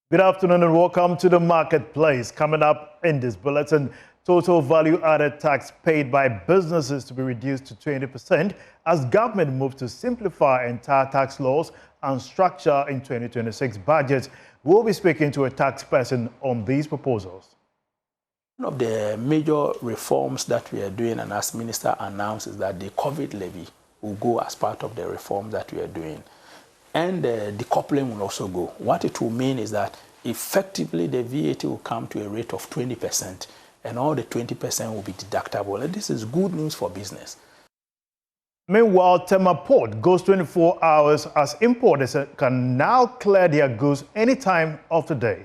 Good afternoon and welcome to the marketplace. Coming up in this bulletin, total value added tax paid by businesses to be reduced to 20% as government moves to simplify entire tax laws and structure in 2026 budget. We'll be speaking to a tax person on these proposals. One of the major reforms that we are doing, and as Minister announced, is that the COVID levy will go as part of the reform that we are doing. And the decoupling will also go. What it will mean is that effectively the VAT will come to a rate of 20%, and all the 20% will be deductible. And this is good news for business. Meanwhile, Tema port goes 24 hours as importers can now clear their goods any time of the day.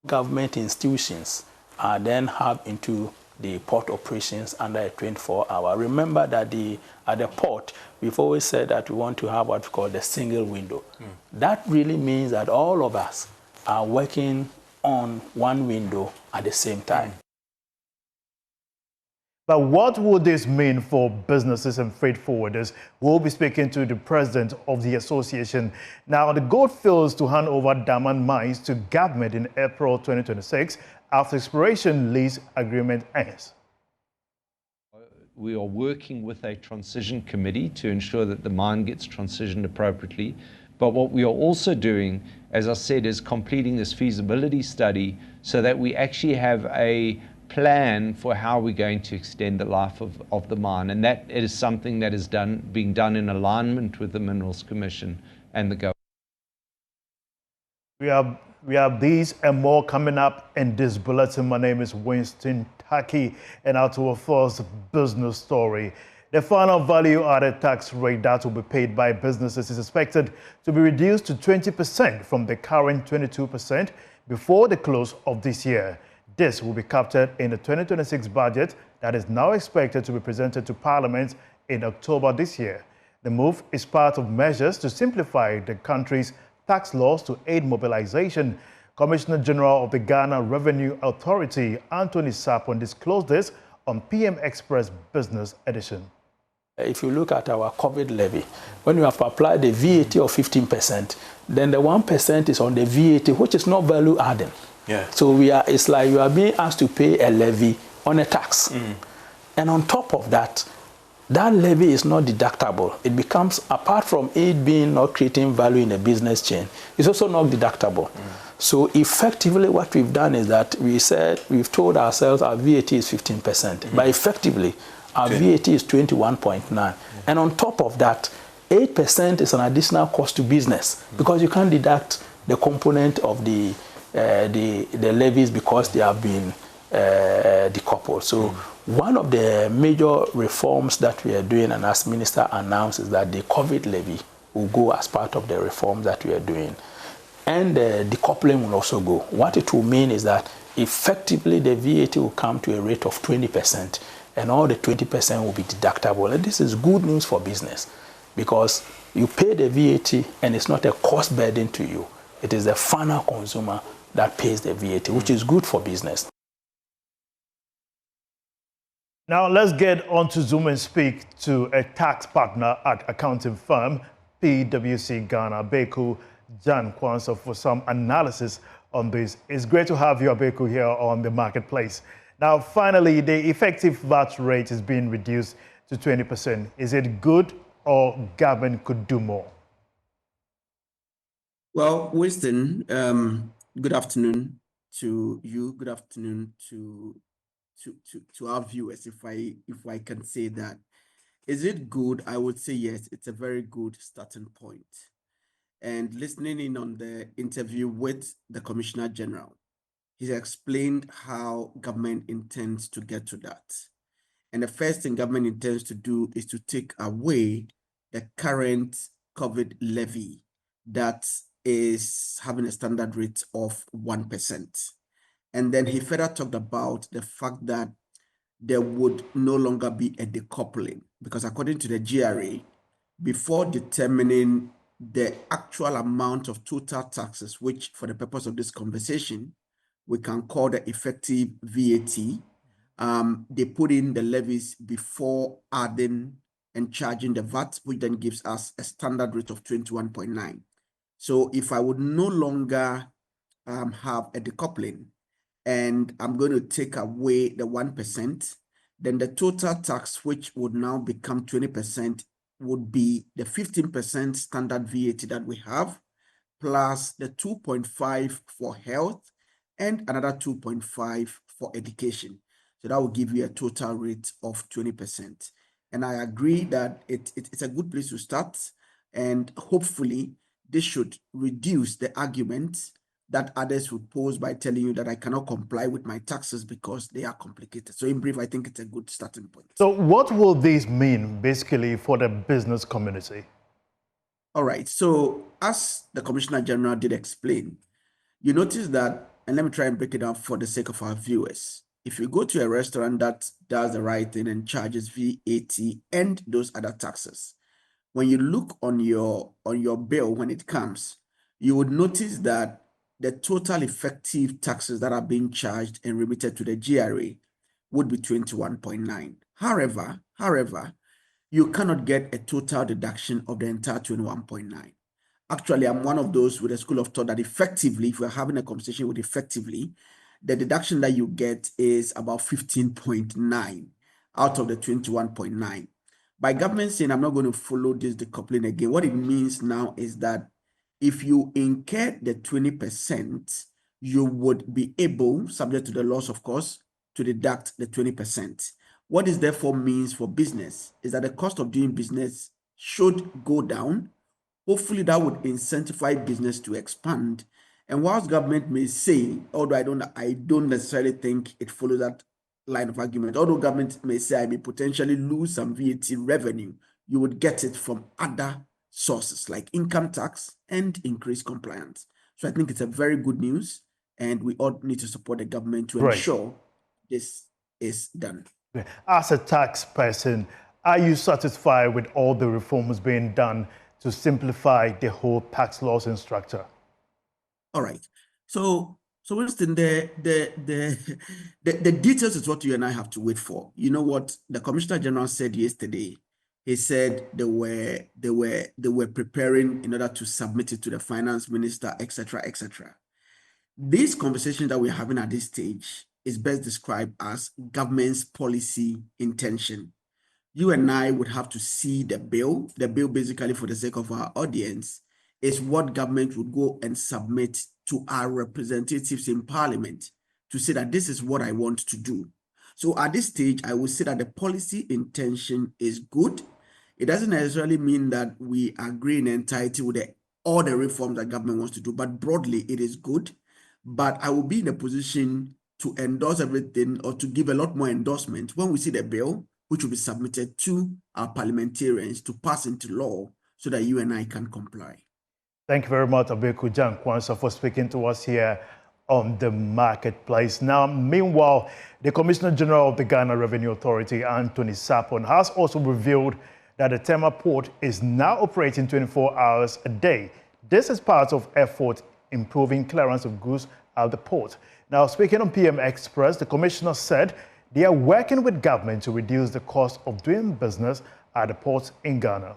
Government institutions are then hub into the port operations under a 24-hour. Remember that at the port, we've always said that we want to have what we call the single window. That really means that all of us are working on one window at the same time. But what would this mean for businesses and freight forwarders? We'll be speaking to the president of the association. Now, the Goldfields to hand over diamond mines to government in April 2026 after exploration lease agreement ends. We are working with a transition committee to ensure that the mine gets transitioned appropriately. But what we are also doing, as I said, is completing this feasibility study so that we actually have a plan for how we're going to extend the life of the mine. And that is something that is being done in alignment with the Minerals Commission and the government. We have these and more coming up in this bulletin. My name is Winston Taki, and now to our first business story. The final value added tax rate that will be paid by businesses is expected to be reduced to 20% from the current 22% before the close of this year. This will be captured in the 2026 budget that is now expected to be presented to Parliament in October this year. The move is part of measures to simplify the country's tax laws to aid mobilization. Commissioner General of the Ghana Revenue Authority, Anthony Sapon, disclosed this on PM Express Business Edition. If you look at our COVID levy, when you have applied the VAT of 15%, then the 1% is on the VAT, which is not value adding. Yeah. So it's like you are being asked to pay a levy on a tax. And on top of that, that levy is not deductible. It becomes, apart from it being not creating value in the business chain, it's also not deductible. So effectively what we've done is that we've told ourselves our VAT is 15%, but effectively our VAT is 21.9. And on top of that, 8% is an additional cost to business because you can't deduct the component of the levies because they have been decoupled. So one of the major reforms that we are doing, and as Minister announced, is that the COVID levy will go as part of the reform that we are doing. And the decoupling will also go. What it will mean is that effectively the VAT will come to a rate of 20%, and all the 20% will be deductible. And this is good news for business because you pay the VAT and it's not a cost burden to you. It is the final consumer that pays the VAT, which is good for business. Now let's get on to Zoom and speak to a tax partner at accounting firm PwC Ghana, Abeku Jan Kwanso, for some analysis on this. It's great to have you, Abeku, here on the marketplace. Now, finally, the effective VAT rate is being reduced to 20%. Is it good or government could do more? Well, Winston, good afternoon to you. Good afternoon to our viewers, if I can say that. Is it good? I would say yes, it's a very good starting point. And listening in on the interview with the Commissioner General, he's explained how government intends to get to that. And the first thing government intends to do is to take away the current COVID levy that is having a standard rate of 1%. And then he further talked about the fact that there would no longer be a decoupling because according to the GRA, before determining the actual amount of total taxes, which for the purpose of this conversation, we can call the effective VAT, they put in the levies before adding and charging the VAT, which then gives us a standard rate of 21.9. So if I would no longer have a decoupling, and I'm going to take away the 1%, then the total tax, which would now become 20%, would be the 15% standard VAT that we have, plus the 2.5 for health and another 2.5 for education. So that will give you a total rate of 20%. And I agree that it's a good place to start, and hopefully this should reduce the argument that others would pose by telling you that I cannot comply with my taxes because they are complicated. So in brief, I think it's a good starting point. So what will this mean basically for the business community? All right. So as the Commissioner General did explain, you notice that, and let me try and break it down for the sake of our viewers. If you go to a restaurant that does the right thing and charges VAT and those other taxes, when you look on your bill when it comes, you would notice that the total effective taxes that are being charged and remitted to the GRA would be 21.9. However, you cannot get a total deduction of the entire 21.9. Actually, I'm one of those with a school of thought that effectively, if we're having a conversation with effectively, the deduction that you get is about 15.9 out of the 21.9. By government saying, I'm not going to follow this decoupling again, what it means now is that if you incur the 20%, you would be able, subject to the laws, of course, to deduct the 20%. What this therefore means for business is that the cost of doing business should go down. Hopefully that would incentivize business to expand. And whilst government may say, although I don't necessarily think it follows that line of argument, although government may say I may potentially lose some VAT revenue, you would get it from other sources like income tax and increased compliance. So I think it's a very good news, and we all need to support the government to ensure this is done. As a tax person, are you satisfied with all the reforms being done to simplify the whole tax laws and structure? All right. So Winston, the details is what you and I have to wait for. You know what the Commissioner General said yesterday? He said they were preparing in order to submit it to the finance minister, etc., etc. This conversation that we're having at this stage is best described as government's policy intention. You and I would have to see the bill. The bill, basically, for the sake of our audience, is what government would go and submit to our representatives in parliament to say that this is what I want to do. So at this stage, I would say that the policy intention is good. It doesn't necessarily mean that we agree in entirety with all the reforms that government wants to do, but broadly, it is good. But I will be in a position to endorse everything or to give a lot more endorsement when we see the bill, which will be submitted to our parliamentarians to pass into law so that you and I can comply. Thank you very much, Abeku Jankwansa, for speaking to us here on the marketplace. Now, meanwhile, the Commissioner General of the Ghana Revenue Authority, Anthony Sapon, has also revealed that the Tema port is now operating 24 hours a day. This is part of effort improving clearance of goods at the port. Now, speaking on PM Express, the Commissioner said they are working with government to reduce the cost of doing business at the ports in Ghana.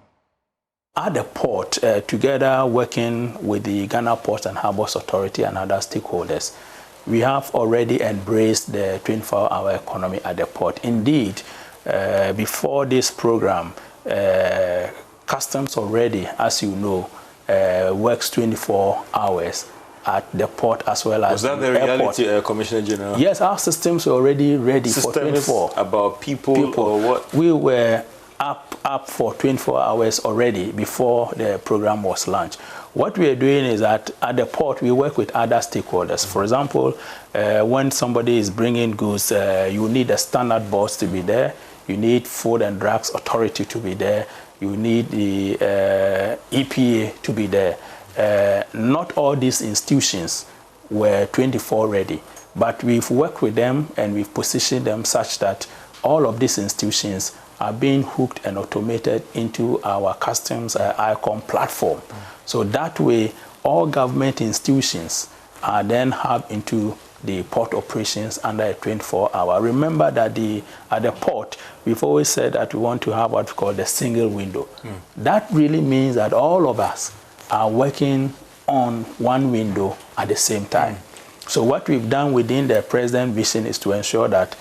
At the port, together working with the Ghana Ports and Harbours Authority and other stakeholders, we have already embraced the 24-hour economy at the port. Indeed, before this program, customs already, as you know, works 24 hours at the port as well as the airport. Was that the reality, Commissioner General? Yes, our systems were already ready for 24. About people or what? We were up for 24 hours already before the program was launched. What we are doing is that at the port, we work with other stakeholders. For example, when somebody is bringing goods, you need the standard boards to be there. You need Food and Drugs Authority to be there. You need the EPA to be there. Not all these institutions were 24 ready, but we've worked with them and we've positioned them such that all of these institutions are being hooked and automated into our customs ICOM platform. So that way, all government institutions are then hub into the port operations under a 24-hour. Remember that at the port, we've always said that we want to have what we call the single window. That really means that all of us are working on one window at the same time. So what we've done within the President's vision is to ensure that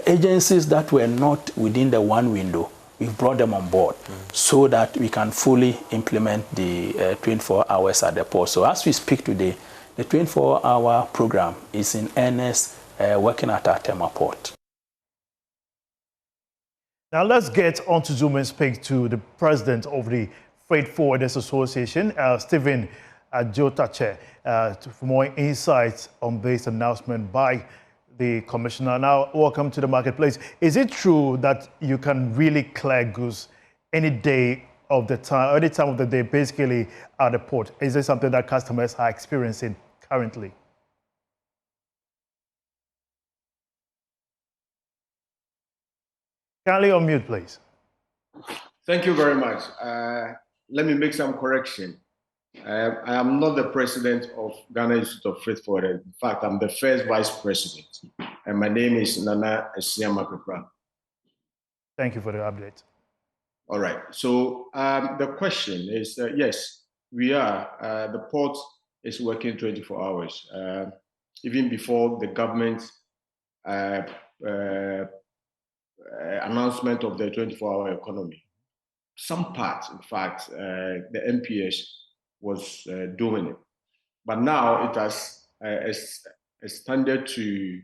agencies that were not within the one window, we've brought them on board so that we can fully implement the 24 hours at the port. So as we speak today, the 24-hour program is in earnest working at our Tema port. Now let's get on to Zoom and speak to the president of the Freight Forwarders Association, Stephen Jotache, for more insights on this announcement by the commissioner. Now, welcome to the marketplace. Is it true that you can really clear goods any day of the time, any time of the day, basically at the port? Is this something that customers are experiencing currently? Kindly unmute, please. Thank you very much. Let me make some correction. I am not the president of Ghana Institute of Freight Forwarders. In fact, I'm the first vice president, and my name is Nana Esiamakapra. Thank you for the update. All right. So the question is, yes, we are. The port is working 24 hours. Even before the government announcement of the 24-hour economy. Some part, in fact, the MPS was doing it. But now it has extended to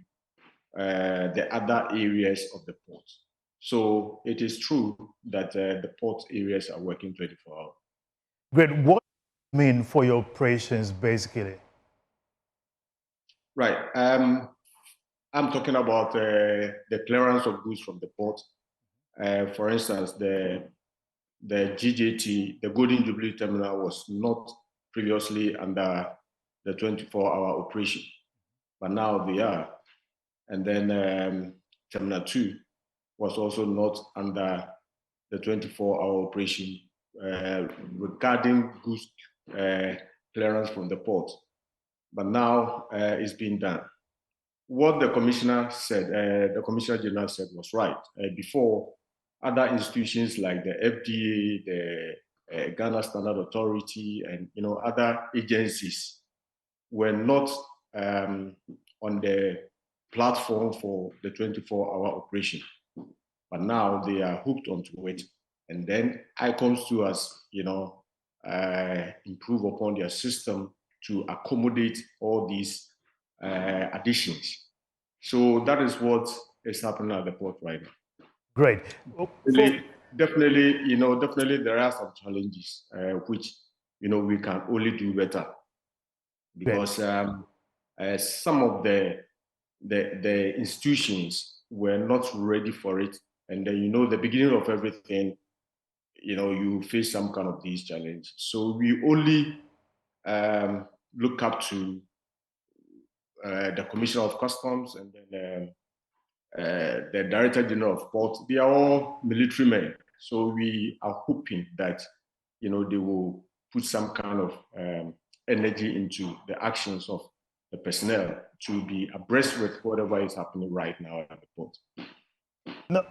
the other areas of the port. So it is true that the port areas are working 24 hours. Great. What does it mean for your operations, basically? Right. I'm talking about the clearance of goods from the port. For instance, the GJT, the Golden Jubilee Terminal, was not previously under the 24-hour operation, but now they are. And then Terminal 2 was also not under the 24-hour operation regarding goods clearance from the port. But now it's being done. What the commissioner said, the Commissioner General said was right. Before, other institutions like the FDA, the Ghana Standard Authority, and other agencies were not on the platform for the 24-hour operation. But now they are hooked onto it. And then ICOMS too has, improve upon their system to accommodate all these additions. So that is what is happening at the port right now. Great. Definitely there are some challenges which we can only do better, because some of the institutions were not ready for it, and then the beginning of everything, you face some kind of these challenges. So we only look up to the Commissioner of Customs and then the Director General of Port. They are all military men. So we are hoping that, they will put some kind of energy into the actions of the personnel to be abreast with whatever is happening right now at the port.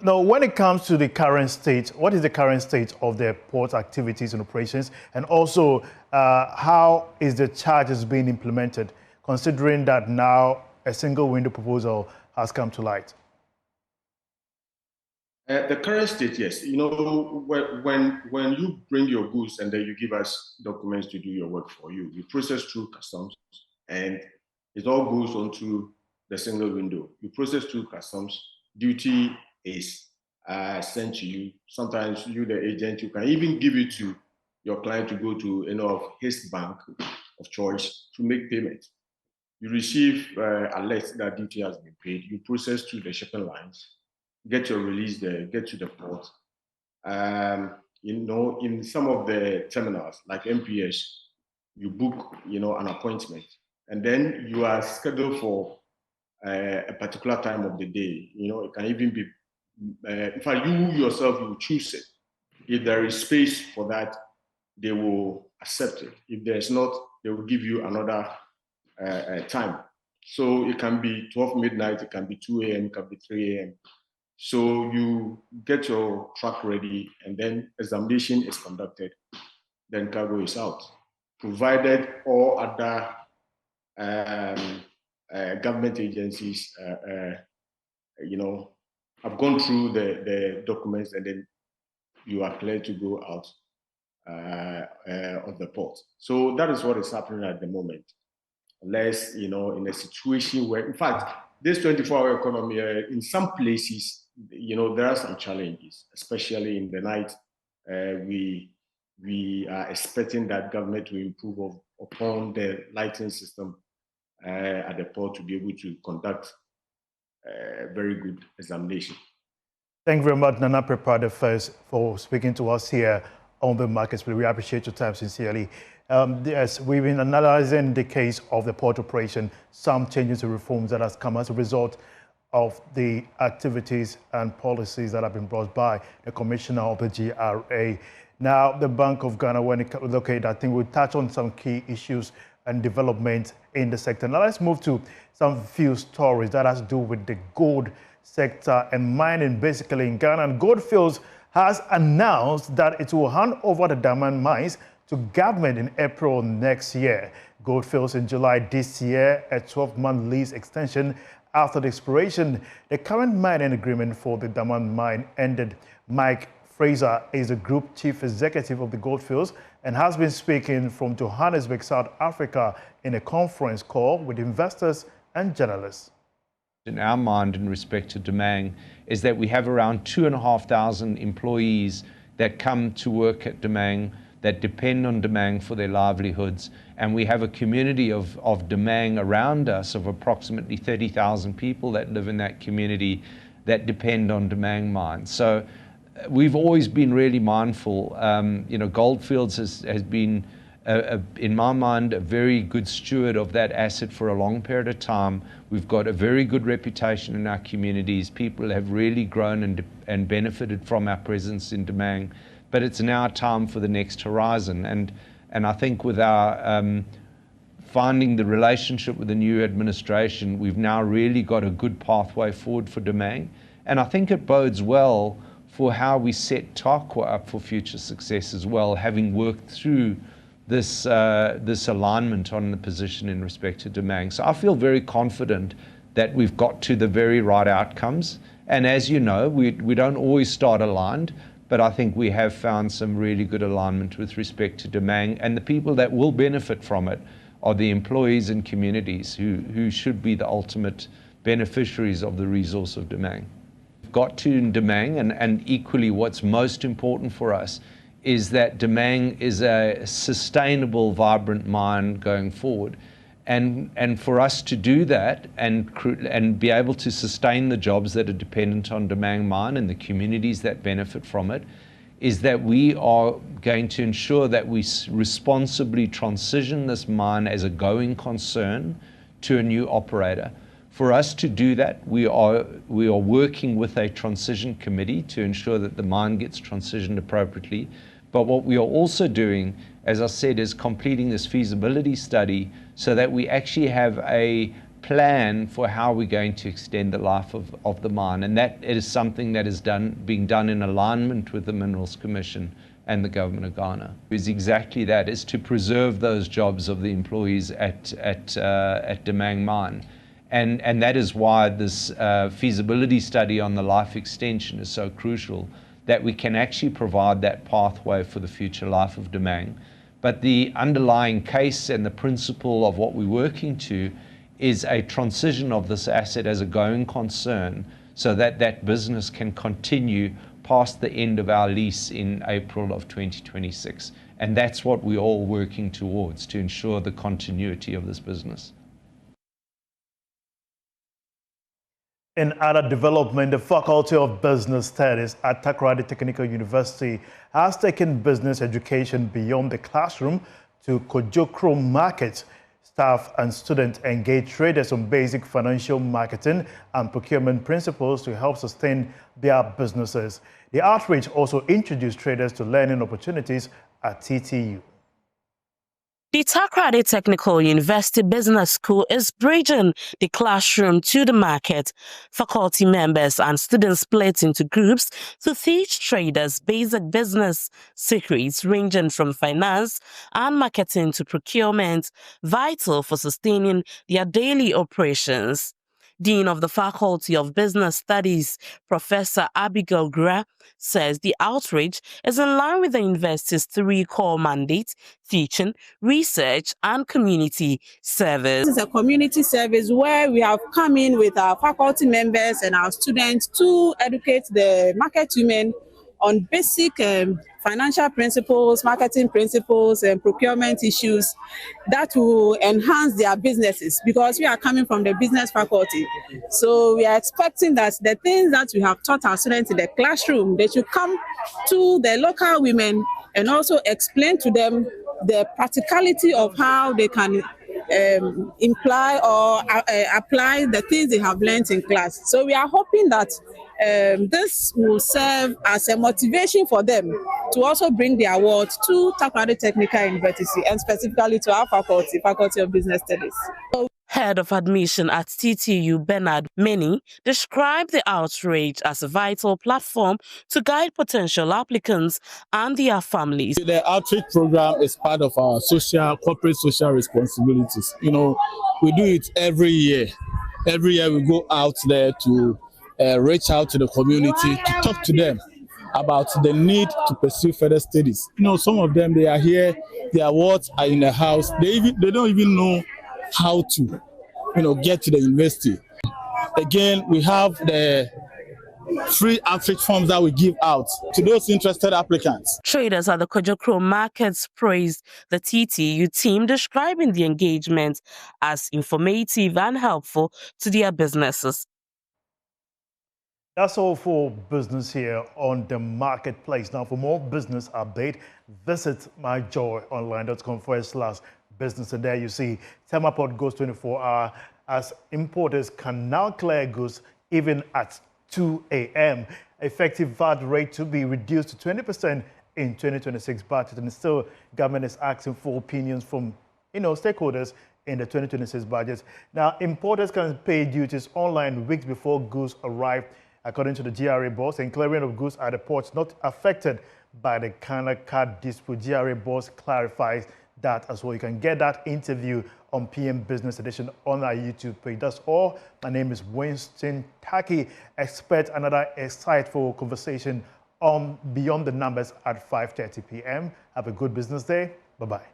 Now, when it comes to the current state, what is the current state of the port activities and operations? And also, how is the charges being implemented, considering that now a single window proposal has come to light? The current state, yes. When you bring your goods and then you give us documents to do your work for you, we process through customs, and it all goes onto the single window. You process through customs, duty is sent to you. Sometimes you, the agent, you can even give it to your client to go to of his bank of choice to make payment. You receive alerts that duty has been paid. You process through the shipping lines, get your release there, get to the port. In some of the terminals like MPS, you book, an appointment, and then you are scheduled for a particular time of the day. It can even be, in fact, you yourself, you choose it. If there is space for that, they will accept it. If there's not, they will give you another time. So it can be 12 midnight, it can be 2 a.m., it can be 3 a.m. So you get your truck ready, and then examination is conducted. Then cargo is out. provided all other government agencies, have gone through the documents, and then you are cleared to go out of the port. So that is what is happening at the moment. Unless, in a situation where, in fact, this 24-hour economy, in some places, there are some challenges, especially in the night. We are expecting that government to improve upon the lighting system at the port to be able to conduct very good examination. Thank you very much, Nana Prepada, first, for speaking to us here on the markets. We appreciate your time sincerely. Yes, we've been analyzing the case of the port operation, some changes and reforms that has come as a result of the activities and policies that have been brought by the Commissioner of the GRA. Now, the Bank of Ghana, when it located, I think we'll touch on some key issues and development in the sector. Now, let's move to some few stories that has to do with the gold sector and mining, basically in Ghana. And Goldfields has announced that it will hand over the diamond mines to government in April next year. Goldfields in July this year, a 12-month lease extension after the expiration. The current mining agreement for the diamond mine ended. Mike Fraser is the group chief executive of the Goldfields and has been speaking from Johannesburg, South Africa, in a conference call with investors and journalists. In our mind, in respect to Damang, is that we have around 2,500 employees that come to work at Damang, that depend on Damang for their livelihoods, and we have a community of Damang around us of approximately 30,000 people that live in that community that depend on Damang mines. So we've always been really mindful. Goldfields has been, in my mind, a very good steward of that asset for a long period of time. We've got a very good reputation in our communities. People have really grown and benefited from our presence in Damang. But it's now time for the next horizon. And I think with our finding the relationship with the new administration, we've now really got a good pathway forward for Damang. And I think it bodes well for how we set Tarkwa up for future success as well, having worked through this alignment on the position in respect to Damang. So I feel very confident that we've got to the very right outcomes. And as you know, we don't always start aligned, but I think we have found some really good alignment with respect to Damang, and the people that will benefit from it are the employees and communities who should be the ultimate beneficiaries of the resource of Damang. We've got to in Damang, and equally what's most important for us is that Damang is a sustainable, vibrant mine going forward. And for us to do that and be able to sustain the jobs that are dependent on Damang mine and the communities that benefit from it, is that we are going to ensure that we responsibly transition this mine as a going concern to a new operator. For us to do that, we are working with a transition committee to ensure that the mine gets transitioned appropriately. But what we are also doing, as I said, is completing this feasibility study so that we actually have a plan for how we're going to extend the life of the mine. And that is something that is being done in alignment with the Minerals Commission and the Government of Ghana. Is exactly that, is to preserve those jobs of the employees at Damang mine. And that is why this feasibility study on the life extension is so crucial, that we can actually provide that pathway for the future life of Damang. But the underlying case and the principle of what we're working to is a transition of this asset as a going concern so that that business can continue past the end of our lease in April of 2026. And that's what we're all working towards, to ensure the continuity of this business. In other development, the Faculty of Business Studies at Takoradi Technical University has taken business education beyond the classroom to Kojokro markets. Staff and students engage traders on basic financial marketing and procurement principles to help sustain their businesses. The outreach also introduced traders to learning opportunities at TTU. The Takoradi Technical University Business School is bridging the classroom to the market. Faculty members and students split into groups to teach traders basic business secrets ranging from finance and marketing to procurement, vital for sustaining their daily operations. Dean of the Faculty of Business Studies, Professor Abigail GRA, says the outreach is in line with the university's 3 core mandates: teaching, research, and community service. This is a community service where we have come in with our faculty members and our students to educate the market women on basic financial principles, marketing principles, and procurement issues that will enhance their businesses, because we are coming from the business faculty. So we are expecting that the things that we have taught our students in the classroom, they should come to the local women and also explain to them the practicality of how they can imply or apply the things they have learned in class. So we are hoping that this will serve as a motivation for them to also bring their award to Takoradi Technical University and specifically to our Faculty of Business Studies. Head of admission at TTU, Bernard Many, described the outreach as a vital platform to guide potential applicants and their families. The outreach program is part of our corporate social responsibilities. You know, we do it every year. Every year we go out there to reach out to the community, to talk to them about the need to pursue further studies. You know, some of them, they are here, their awards are in the house. They don't even know how to, get to the university. Again, we have the free outreach forms that we give out to those interested applicants. Traders at the Kojokro markets praised the TTU team, describing the engagement as informative and helpful to their businesses. That's all for business here on the marketplace. Now, for more business update, visit myjoyonline.com/business. And there you see Tema port goes 24-hour as importers can now clear goods even at 2 a.m. Effective VAT rate to be reduced to 20% in 2026 budget. And still, government is asking for opinions from, stakeholders in the 2026 budget. Now, importers can pay duties online weeks before goods arrive, according to the GRA boss, and clearing of goods at the ports not affected by the Ghana card dispute. GRA boss clarifies that as well. You can get that interview on PM Business Edition on our YouTube page. That's all. My name is Winston Taki. Expect another insightful conversation on Beyond the Numbers at 5:30 p.m. Have a good business day. Bye-bye.